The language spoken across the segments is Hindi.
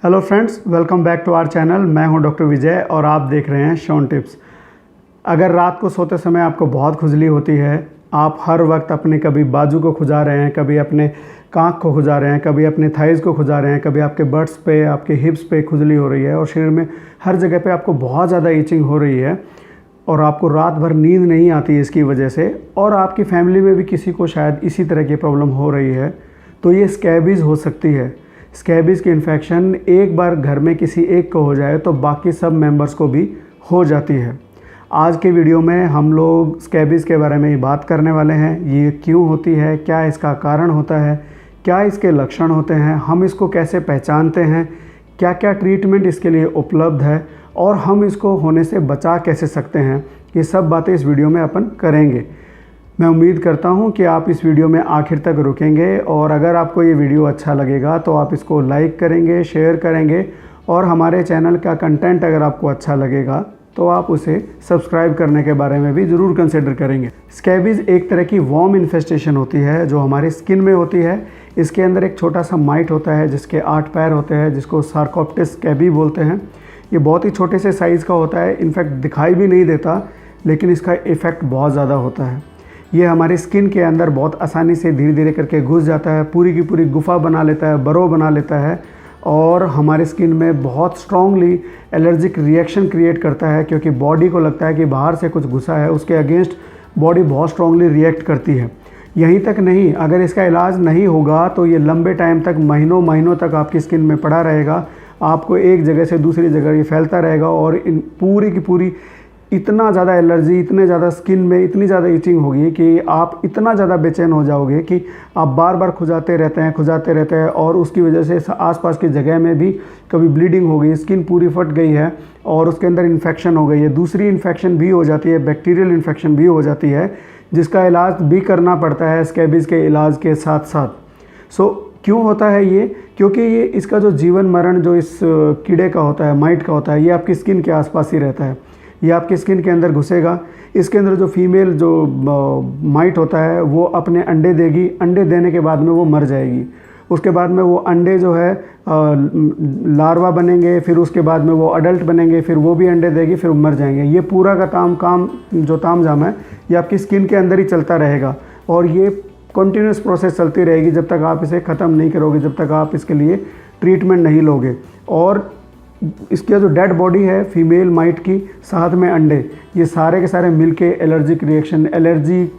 Hello friends, welcome back to our channel. मैं हूं डॉक्टर विजय और आप देख रहे हैं शॉन टिप्स। अगर रात को सोते समय आपको बहुत खुजली होती है, आप हर वक्त अपने कभी बाजू को खुजा रहे हैं, कभी अपने कांख को खुजा रहे हैं, कभी अपने थाइज़ को खुजा रहे हैं, कभी आपके बट्स पे, आपके हिप्स पे खुजली हो रही है और शरीर में हर जगह पे आपको बहुत ज़्यादा ईचिंग हो रही है और आपको रात भर नींद नहीं आती है इसकी वजह से, और आपकी फैमिली में भी किसी को शायद इसी तरह की प्रॉब्लम हो रही है, तो ये स्कैबीज़ हो सकती है। स्कैबीज़ की इन्फेक्शन एक बार घर में किसी एक को हो जाए तो बाकी सब मेंबर्स को भी हो जाती है। आज के वीडियो में हम लोग स्कैबीज़ के बारे में ही बात करने वाले हैं। ये क्यों होती है, क्या इसका कारण होता है, क्या इसके लक्षण होते हैं, हम इसको कैसे पहचानते हैं, क्या क्या ट्रीटमेंट इसके लिए उपलब्ध है और हम इसको होने से बचा कैसे सकते हैं, ये सब बातें इस वीडियो में अपन करेंगे। मैं उम्मीद करता हूं कि आप इस वीडियो में आखिर तक रुकेंगे और अगर आपको ये वीडियो अच्छा लगेगा तो आप इसको लाइक करेंगे, शेयर करेंगे और हमारे चैनल का कंटेंट अगर आपको अच्छा लगेगा तो आप उसे सब्सक्राइब करने के बारे में भी ज़रूर कंसिडर करेंगे। स्कैबीज़ एक तरह की वॉर्म इन्फेस्टेशन होती है जो हमारी स्किन में होती है। इसके अंदर एक छोटा सा माइट होता है जिसके 8 पैर होते हैं, जिसको सार्कोप्टेस स्कैबी बोलते हैं। ये बहुत ही छोटे से साइज़ का होता है, इनफैक्ट दिखाई भी नहीं देता, लेकिन इसका इफ़ेक्ट बहुत ज़्यादा होता है। ये हमारी स्किन के अंदर बहुत आसानी से धीरे धीरे करके घुस जाता है, पूरी की पूरी गुफा बना लेता है, बरो बना लेता है और हमारे स्किन में बहुत स्ट्रांगली एलर्जिक रिएक्शन क्रिएट करता है, क्योंकि बॉडी को लगता है कि बाहर से कुछ घुसा है, उसके अगेंस्ट बॉडी बहुत स्ट्रांगली रिएक्ट करती है। यहीं तक नहीं, अगर इसका इलाज नहीं होगा तो ये लंबे टाइम तक, महीनों महीनों तक आपकी स्किन में पड़ा रहेगा। आपको एक जगह से दूसरी जगह ये फैलता रहेगा और इन पूरी की पूरी इतना ज़्यादा एलर्जी, इतने ज़्यादा स्किन में इतनी ज़्यादा ईचिंग होगी कि आप इतना ज़्यादा बेचैन हो जाओगे कि आप बार बार खुजाते रहते हैं और उसकी वजह से आसपास की जगह में भी कभी ब्लीडिंग हो गई, स्किन पूरी फट गई है और उसके अंदर इन्फेक्शन हो गई है। दूसरी इन्फेक्शन भी हो जाती है, बैक्टीरियल इन्फेक्शन भी हो जाती है, जिसका इलाज भी करना पड़ता है स्कैबीज़ के इलाज के साथ साथ। क्यों होता है ये? क्योंकि ये इसका जो जीवन मरण जो इस कीड़े का होता है, माइट का होता है, ये आपकी स्किन के आसपास ही रहता है। ये आपकी स्किन के अंदर घुसेगा। इसके अंदर जो फीमेल जो माइट होता है वो अपने अंडे देगी, अंडे देने के बाद में वो मर जाएगी। उसके बाद में वो अंडे जो है लार्वा बनेंगे, फिर उसके बाद में वो अडल्ट बनेंगे, फिर वो भी अंडे देगी, फिर मर जाएंगे। ये पूरा का तामझाम है ये आपकी स्किन के अंदर ही चलता रहेगा और ये कंटिन्यूस प्रोसेस चलती रहेगी जब तक आप इसे ख़त्म नहीं करोगे, जब तक आप इसके लिए ट्रीटमेंट नहीं लोगे। और इसका जो डेड बॉडी है फीमेल माइट की, साथ में अंडे, ये सारे के सारे मिलके एलर्जी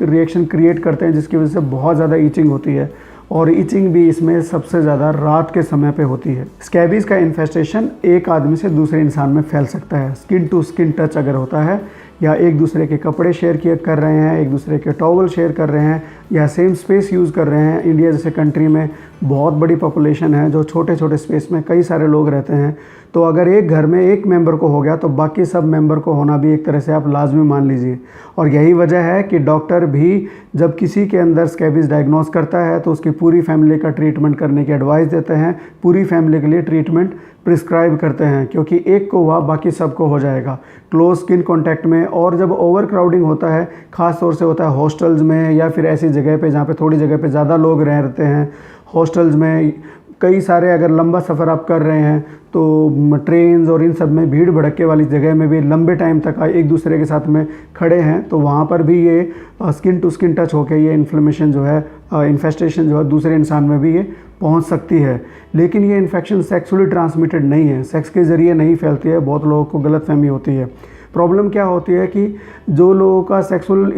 रिएक्शन क्रिएट करते हैं, जिसकी वजह से बहुत ज़्यादा ईचिंग होती है और ईचिंग भी इसमें सबसे ज़्यादा रात के समय पे होती है। स्कैबीज़ का इन्फेस्टेशन एक आदमी से दूसरे इंसान में फैल सकता है। स्किन टू स्किन टच अगर होता है, या एक दूसरे के कपड़े शेयर कर रहे हैं, एक दूसरे के टॉवल शेयर कर रहे हैं, या सेम स्पेस यूज़ कर रहे हैं। इंडिया जैसे कंट्री में बहुत बड़ी पॉपुलेशन है जो छोटे छोटे स्पेस में कई सारे लोग रहते हैं, तो अगर एक घर में एक मेंबर को हो गया तो बाकी सब मेंबर को होना भी एक तरह से आप लाजमी मान लीजिए। और यही वजह है कि डॉक्टर भी जब किसी के अंदर स्कैबीज़ डायग्नोस करता है तो उसकी पूरी फैमिली का ट्रीटमेंट करने की एडवाइस देते हैं, पूरी फैमिली के लिए ट्रीटमेंट प्रिस्क्राइब करते हैं, क्योंकि एक को हुआ बाकी सबको हो जाएगा क्लोज स्किन कॉन्टैक्ट में। और जब ओवर क्राउडिंग होता है, ख़ास तौर से होता है हॉस्टल्स में या फिर ऐसी जगह पे जहाँ पे थोड़ी जगह पे ज़्यादा लोग रहते हैं, हॉस्टल्स में कई सारे, अगर लंबा सफ़र आप कर रहे हैं तो ट्रेन्स और इन सब में भीड़ भड़के वाली जगह में भी लंबे टाइम तक एक दूसरे के साथ में खड़े हैं, तो वहाँ पर भी ये स्किन टू स्किन टच होकर ये इन्फ्लेमेशन जो है, इन्फेस्टेशन जो है दूसरे इंसान में भी ये पहुँच सकती है। लेकिन ये इन्फेक्शन सेक्सुअली ट्रांसमिटेड नहीं है, सेक्स के ज़रिए नहीं फैलती है। बहुत लोगों को गलतफहमी होती है। प्रॉब्लम क्या होती है कि जो लोगों का सेक्सुअल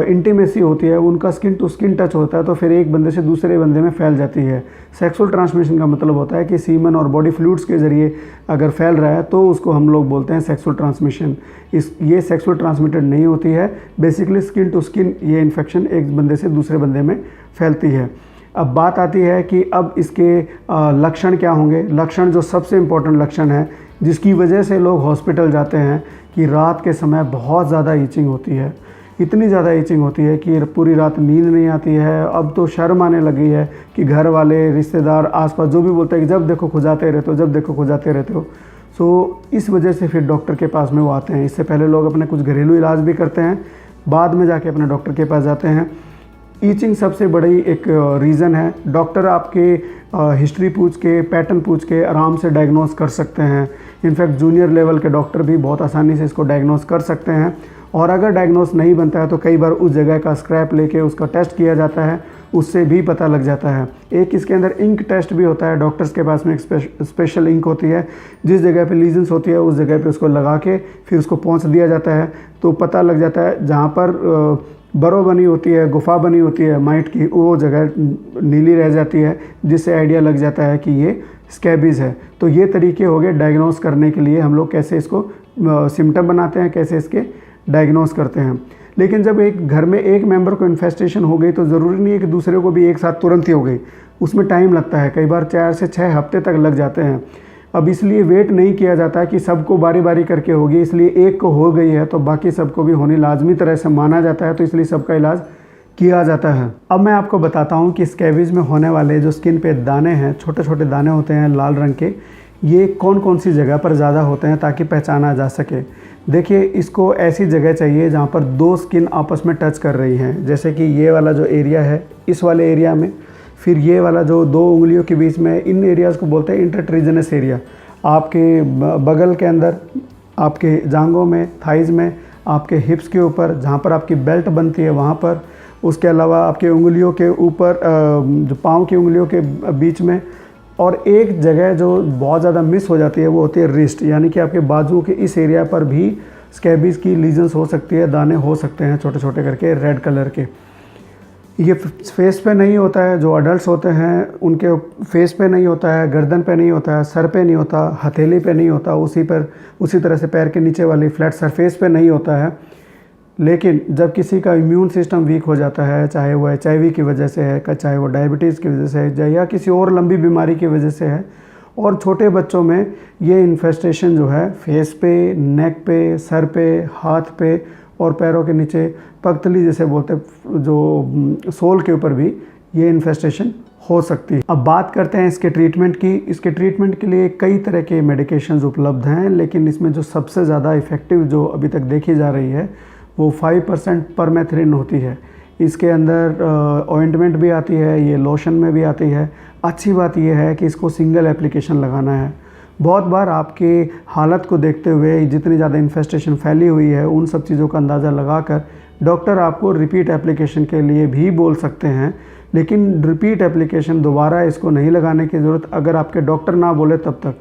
इंटीमेसी होती है, उनका स्किन टू स्किन टच होता है, तो फिर एक बंदे से दूसरे बंदे में फैल जाती है। सेक्सुअल ट्रांसमिशन का मतलब होता है कि सीमन और बॉडी फ्लूइड्स के ज़रिए अगर फैल रहा है तो उसको हम लोग बोलते हैं सेक्सुअल ट्रांसमिशन। ये सेक्सुअल ट्रांसमिटेड नहीं होती है। बेसिकली स्किन टू स्किन ये इन्फेक्शन एक बंदे से दूसरे बंदे में फैलती है। अब बात आती है कि अब इसके लक्षण क्या होंगे। लक्षण, जो सबसे इम्पोर्टेंट लक्षण है जिसकी वजह से लोग हॉस्पिटल जाते हैं, कि रात के समय बहुत ज़्यादा ईचिंग होती है। इतनी ज़्यादा ईचिंग होती है कि पूरी रात नींद नहीं आती है। अब तो शर्म आने लगी है कि घर वाले, रिश्तेदार, आसपास जो भी बोलते हैं कि जब देखो खुजाते रहते हो, जब देखो खुजाते रहते हो। इस वजह से फिर डॉक्टर के पास में वो आते हैं। इससे पहले लोग अपने कुछ घरेलू इलाज भी करते हैं, बाद में जाके अपने डॉक्टर के पास जाते हैं। ईचिंग सबसे बड़ी एक रीज़न है। डॉक्टर आपके हिस्ट्री पूछ के, पैटर्न पूछ के आराम से डायग्नोस कर सकते हैं। इनफैक्ट जूनियर लेवल के डॉक्टर भी बहुत आसानी से इसको डायग्नोस कर सकते हैं। और अगर डायग्नोस नहीं बनता है तो कई बार उस जगह का स्क्रैप लेके उसका टेस्ट किया जाता है, उससे भी पता लग जाता है। एक इसके अंदर इंक टेस्ट भी होता है। डॉक्टर्स के पास में एक स्पेशल इंक होती है, जिस जगह पे लीजन्स होती है उस जगह पे उसको लगा के फिर उसको पोंछ दिया जाता है, तो पता लग जाता है जहाँ पर बरो बनी होती है, गुफा बनी होती है माइट की, वो जगह नीली रह जाती है, जिससे आइडिया लग जाता है कि ये स्कैबीज़ है। तो ये तरीके हो गए डायग्नोस करने के लिए, हम लोग कैसे इसको सिम्टम बनाते हैं, कैसे इसके डायग्नोस करते हैं। लेकिन जब एक घर में एक मेंबर को इन्फेस्टेशन हो गई तो ज़रूरी नहीं है कि दूसरे को भी एक साथ तुरंत ही हो गई, उसमें टाइम लगता है, कई बार 4 से 6 हफ्ते तक लग जाते हैं। अब इसलिए वेट नहीं किया जाता कि सबको बारी बारी करके होगी, इसलिए एक को हो गई है तो बाकी सबको भी होनी लाजमी तरह से माना जाता है, तो इसलिए सबका इलाज किया जाता है। अब मैं आपको बताता हूँ कि स्कैबीज़ में होने वाले जो स्किन पे दाने हैं, छोटे छोटे दाने होते हैं लाल रंग के, ये कौन कौन सी जगह पर ज़्यादा होते हैं ताकि पहचाना जा सके। देखिए, इसको ऐसी जगह चाहिए जहाँ पर 2 स्किन आपस में टच कर रही हैं, जैसे कि ये वाला जो एरिया है इस वाले एरिया में, फिर ये वाला जो 2 उंगलियों के बीच में, इन एरियाज़ को बोलते हैं इंटरट्रीजनस एरिया। आपके बगल के अंदर, आपके जांघों में, थाइज़ में, आपके हिप्स के ऊपर, जहाँ पर आपकी बेल्ट बनती है वहाँ पर, उसके अलावा आपके उंगलियों के ऊपर, जो पाँव की उंगलियों के बीच में, और एक जगह जो बहुत ज़्यादा मिस हो जाती है वो होती है रिस्ट, यानी कि आपके बाजू के इस एरिया पर भी स्कैबीज़ की लीजन्स हो सकती है, दाने हो सकते हैं छोटे छोटे करके रेड कलर के। ये फेस पे नहीं होता है, जो अडल्ट होते हैं उनके फेस पे नहीं होता है, गर्दन पे नहीं होता है, सर पे नहीं होता, हथेली पे नहीं होता, उसी तरह से पैर के नीचे वाली फ्लैट सरफेस पे नहीं होता है। लेकिन जब किसी का इम्यून सिस्टम वीक हो जाता है, चाहे वो HIV की वजह से है, चाहे वो डायबिटीज़ की वजह से है, या किसी और लंबी बीमारी की वजह से है, और छोटे बच्चों में ये इन्फेस्टेशन जो है फेस पे, नेक पे, सर पे, हाथ पे और पैरों के नीचे, पगतली जैसे बोलते, जो सोल के ऊपर भी ये इन्फेस्टेशन हो सकती है। अब बात करते हैं इसके ट्रीटमेंट की। इसके ट्रीटमेंट के लिए कई तरह के मेडिकेशंस उपलब्ध हैं, लेकिन इसमें जो सबसे ज़्यादा इफ़ेक्टिव जो अभी तक देखी जा रही है वो 5% परमेथ्रिन होती है। इसके अंदर ऑइंटमेंट भी आती है, ये लोशन में भी आती है। अच्छी बात यह है कि इसको सिंगल एप्लीकेशन लगाना है। बहुत बार आपके हालत को देखते हुए, जितनी ज़्यादा इन्फेस्टेशन फैली हुई है, उन सब चीज़ों का अंदाज़ा लगाकर डॉक्टर आपको रिपीट एप्लीकेशन के लिए भी बोल सकते हैं, लेकिन रिपीट एप्लीकेशन दोबारा इसको नहीं लगाने की ज़रूरत, अगर आपके डॉक्टर ना बोले तब तक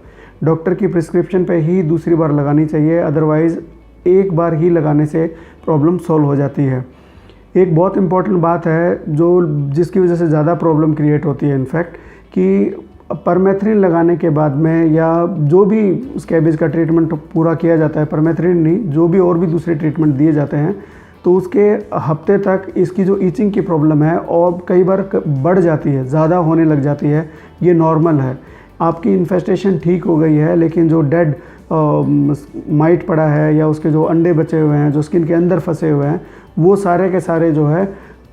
डॉक्टर की प्रिस्क्रिप्शन पे ही दूसरी बार लगानी चाहिए। अदरवाइज़ एक बार ही लगाने से प्रॉब्लम सॉल्व हो जाती है। एक बहुत इम्पॉर्टेंट बात है जिसकी वजह से ज़्यादा प्रॉब्लम क्रिएट होती है इनफैक्ट, कि परमेथ्रिन लगाने के बाद में या जो भी स्कैबीज़ का ट्रीटमेंट पूरा किया जाता है, परमेथ्रिन नहीं, जो भी और भी दूसरे ट्रीटमेंट दिए जाते हैं, तो उसके हफ्ते तक इसकी जो ईचिंग की प्रॉब्लम है और कई बार बढ़ जाती है, ज़्यादा होने लग जाती है। ये नॉर्मल है। आपकी इन्फेस्टेशन ठीक हो गई है, लेकिन जो डेड माइट पड़ा है या उसके जो अंडे बचे हुए हैं, जो स्किन के अंदर फंसे हुए हैं, वो सारे के सारे जो है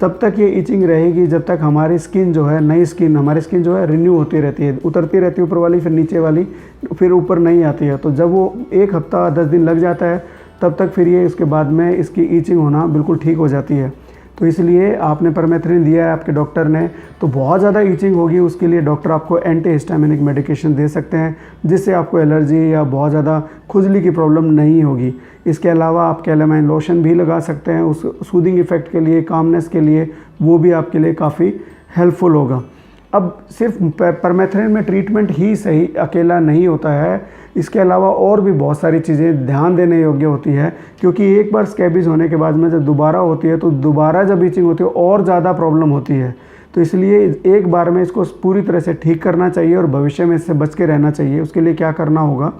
तब तक ये ईचिंग रहेगी जब तक हमारी स्किन जो है, हमारी स्किन जो है रिन्यू होती रहती है, उतरती रहती है ऊपर वाली, फिर नीचे वाली, फिर ऊपर नहीं आती है। तो जब वो 1 हफ्ता 10 दिन लग जाता है तब तक फिर ये उसके बाद में इसकी ईचिंग होना बिल्कुल ठीक हो जाती है। तो इसलिए आपने परमेथ्रिन दिया है आपके डॉक्टर ने, तो बहुत ज़्यादा ईचिंग होगी, उसके लिए डॉक्टर आपको एंटीहिस्टामिनिक मेडिकेशन दे सकते हैं, जिससे आपको एलर्जी या बहुत ज़्यादा खुजली की प्रॉब्लम नहीं होगी। इसके अलावा आप कैलामाइन लोशन भी लगा सकते हैं उस सूदिंग इफ़ेक्ट के लिए, कामनेस के लिए, वो भी आपके लिए काफ़ी हेल्पफुल होगा। अब सिर्फ परमेथ्रिन में ट्रीटमेंट ही सही अकेला नहीं होता है, इसके अलावा और भी बहुत सारी चीज़ें ध्यान देने योग्य होती है, क्योंकि एक बार स्कैबीज़ होने के बाद में जब दोबारा होती है तो दोबारा जब ईचिंग होती है और ज़्यादा प्रॉब्लम होती है। तो इसलिए एक बार में इसको पूरी तरह से ठीक करना चाहिए और भविष्य में इससे बच के रहना चाहिए। उसके लिए क्या करना होगा,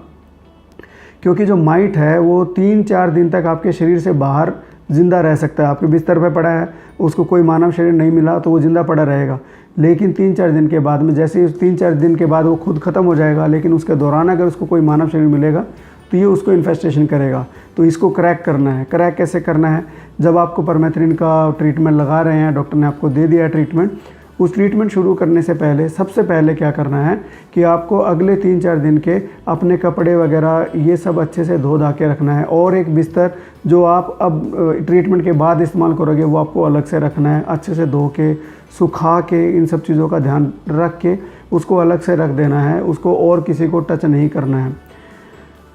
क्योंकि जो माइट है वो 3-4 दिन तक आपके शरीर से बाहर ज़िंदा रह सकता है। आपके बिस्तर पे पड़ा है, उसको कोई मानव शरीर नहीं मिला तो वो ज़िंदा पड़ा रहेगा, लेकिन 3-4 दिन के बाद में, जैसे ही 3-4 दिन के बाद वो खुद ख़त्म हो जाएगा, लेकिन उसके दौरान अगर उसको कोई मानव शरीर मिलेगा तो ये उसको इन्फेस्टेशन करेगा। तो इसको क्रैक करना है। क्रैक कैसे करना है, जब आपको परमेथ्रिन का ट्रीटमेंट लगा रहे हैं, डॉक्टर ने आपको दे दिया है ट्रीटमेंट, उस ट्रीटमेंट शुरू करने से पहले सबसे पहले क्या करना है कि आपको अगले 3-4 दिन के अपने कपड़े वगैरह ये सब अच्छे से धो धा के रखना है, और एक बिस्तर जो आप अब ट्रीटमेंट के बाद इस्तेमाल करोगे वो आपको अलग से रखना है, अच्छे से धो के सुखा के इन सब चीज़ों का ध्यान रख के उसको अलग से रख देना है, उसको और किसी को टच नहीं करना है।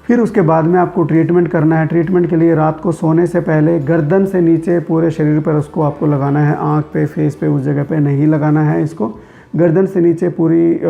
फिर उसके बाद में आपको ट्रीटमेंट करना है। ट्रीटमेंट के लिए रात को सोने से पहले गर्दन से नीचे पूरे शरीर पर उसको आपको लगाना है, आँख पे, फेस पे, उस जगह पे नहीं लगाना है। इसको गर्दन से नीचे पूरी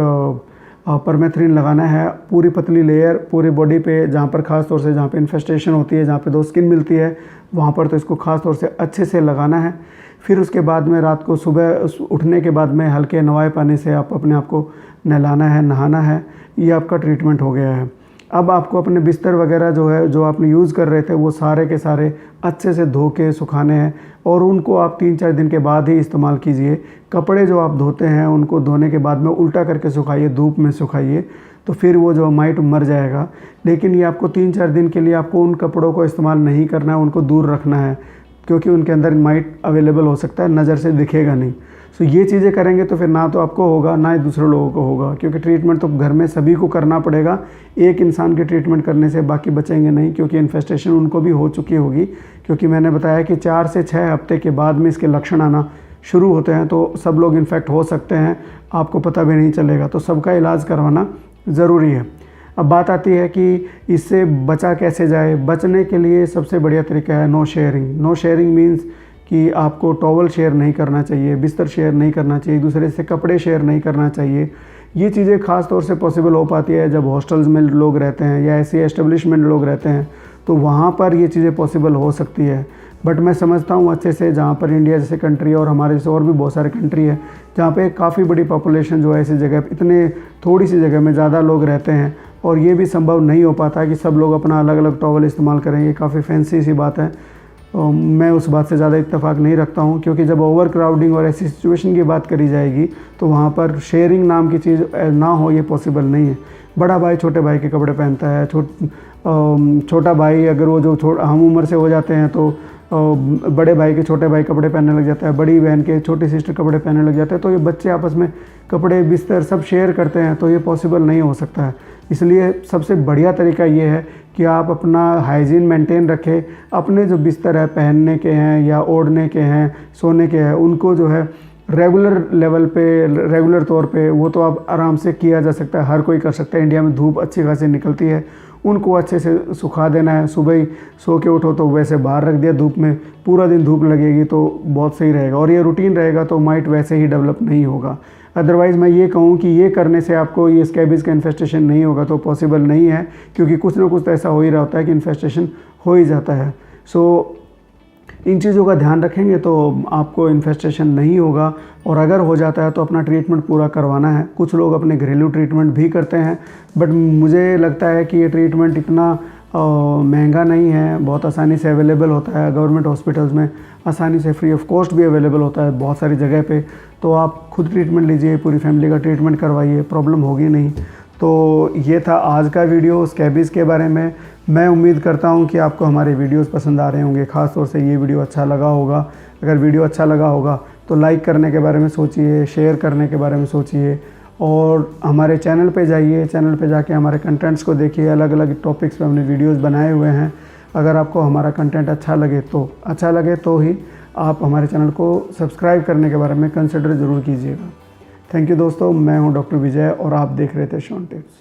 परमेथ्रिन लगाना है, पूरी पतली लेयर पूरी बॉडी पे, जहाँ पर ख़ास तौर से जहाँ पे इन्फेस्टेशन होती है, जहाँ पे 2 स्किन मिलती है वहाँ पर, तो इसको ख़ास तौर से अच्छे से लगाना है। फिर उसके बाद में रात को सुबह उठने के बाद में हल्के नवाए पानी से आप अपने आप को नहलाना है, नहाना है। ये आपका ट्रीटमेंट हो गया है। अब आपको अपने बिस्तर वगैरह जो है, जो आपने यूज़ कर रहे थे, वो सारे के सारे अच्छे से धो के सुखाने हैं, और उनको आप 3-4 दिन के बाद ही इस्तेमाल कीजिए। कपड़े जो आप धोते हैं उनको धोने के बाद में उल्टा करके सुखाइए, धूप में सुखाइए, तो फिर वो जो माइट मर जाएगा। लेकिन ये आपको 3-4 दिन के लिए आपको उन कपड़ों को इस्तेमाल नहीं करना है, उनको दूर रखना है, क्योंकि उनके अंदर माइट अवेलेबल हो सकता है, नज़र से दिखेगा नहीं। सो ये चीज़ें करेंगे तो फिर ना तो आपको होगा, ना ही दूसरे लोगों को होगा, क्योंकि ट्रीटमेंट तो घर में सभी को करना पड़ेगा। एक इंसान के ट्रीटमेंट करने से बाकी बचेंगे नहीं, क्योंकि इन्फेस्टेशन उनको भी हो चुकी होगी। क्योंकि मैंने बताया कि 4 से 6 हफ्ते के बाद में इसके लक्षण आना शुरू होते हैं, तो सब लोग इन्फेक्ट हो सकते हैं, आपको पता भी नहीं चलेगा। तो सबका इलाज करवाना ज़रूरी है। अब बात आती है कि इससे बचा कैसे जाए। बचने के लिए सबसे बढ़िया तरीका है no sharing. No sharing means कि आपको टॉवल शेयर नहीं करना चाहिए, बिस्तर शेयर नहीं करना चाहिए, दूसरे से कपड़े शेयर नहीं करना चाहिए। ये चीज़ें ख़ास तौर से पॉसिबल हो पाती है जब हॉस्टल्स में लोग रहते हैं या ऐसे एस्टेब्लिशमेंट लोग रहते हैं, तो वहाँ पर ये चीज़ें पॉसिबल हो सकती है। बट मैं समझता हूँ अच्छे से, जहाँ पर इंडिया जैसे कंट्री है और हमारे जैसे और भी बहुत सारे कंट्री है जहाँ पे काफ़ी बड़ी पॉपुलेशन जो है ऐसी जगह, इतने थोड़ी सी जगह में ज़्यादा लोग रहते हैं, और ये भी संभव नहीं हो पाता कि सब लोग अपना अलग अलग टॉवल इस्तेमाल करें। ये काफ़ी फैंसी सी बात है। मैं उस बात से ज़्यादा इत्तेफाक नहीं रखता हूँ, क्योंकि जब ओवर क्राउडिंग और ऐसी सिचुएशन की बात करी जाएगी तो वहाँ पर शेयरिंग नाम की चीज़ ना हो, ये पॉसिबल नहीं है। बड़ा भाई छोटे भाई के कपड़े पहनता है, छोटा भाई अगर वो जो हम उम्र से हो जाते हैं तो बड़े भाई के छोटे भाई कपड़े पहनने लग जाता है, बड़ी बहन के छोटी सिस्टर कपड़े पहनने लग जाते हैं, तो ये बच्चे आपस में कपड़े, बिस्तर सब शेयर करते हैं, तो ये पॉसिबल नहीं हो सकता है। इसलिए सबसे बढ़िया तरीका ये है कि आप अपना हाइजीन मेंटेन रखें। अपने जो बिस्तर है, पहनने के हैं या ओढ़ने के हैं, सोने के हैं, उनको जो है रेगुलर लेवल पे, रेगुलर तौर पे वो तो आप आराम से किया जा सकता है, हर कोई कर सकता है। इंडिया में धूप अच्छी खासी निकलती है, उनको अच्छे से सुखा देना है। सुबह ही सो के उठो तो वैसे बाहर रख दिया धूप में, पूरा दिन धूप लगेगी तो बहुत सही रहेगा, और ये रूटीन रहेगा तो माइट वैसे ही डेवलप नहीं होगा। अदरवाइज़ मैं ये कहूँ कि ये करने से आपको ये स्कैबीज़ का इन्फेस्टेशन नहीं होगा तो पॉसिबल नहीं है, क्योंकि कुछ ना कुछ तो ऐसा हो ही रहा होता है कि इन्फेस्टेशन हो ही जाता है। सो इन चीज़ों का ध्यान रखेंगे तो आपको इन्फेस्टेशन नहीं होगा, और अगर हो जाता है तो अपना ट्रीटमेंट पूरा करवाना है। कुछ लोग अपने घरेलू ट्रीटमेंट भी करते हैं, बट मुझे लगता है कि ये ट्रीटमेंट इतना महंगा नहीं है, बहुत आसानी से अवेलेबल होता है। गवर्नमेंट हॉस्पिटल्स में आसानी से फ्री ऑफ कॉस्ट भी अवेलेबल होता है बहुत सारी जगह पे, तो आप खुद ट्रीटमेंट लीजिए, पूरी फैमिली का ट्रीटमेंट करवाइए, प्रॉब्लम होगी नहीं। तो ये था आज का वीडियो स्कैबीज़ के बारे में। मैं उम्मीद करता हूँ कि आपको हमारे वीडियोस पसंद आ रहे होंगे, ख़ास तौर से ये वीडियो अच्छा लगा होगा। अगर वीडियो अच्छा लगा होगा तो लाइक करने के बारे में सोचिए, शेयर करने के बारे में सोचिए, और हमारे चैनल पे जाइए, चैनल पे जाके हमारे कंटेंट्स को देखिए। अलग अलग टॉपिक्स पे हमने वीडियोस बनाए हुए हैं। अगर आपको हमारा कंटेंट अच्छा लगे तो ही आप हमारे चैनल को सब्सक्राइब करने के बारे में कंसिडर ज़रूर कीजिएगा। थैंक यू दोस्तों, मैं हूं डॉक्टर विजय और आप देख रहे थे शॉन टिप्स।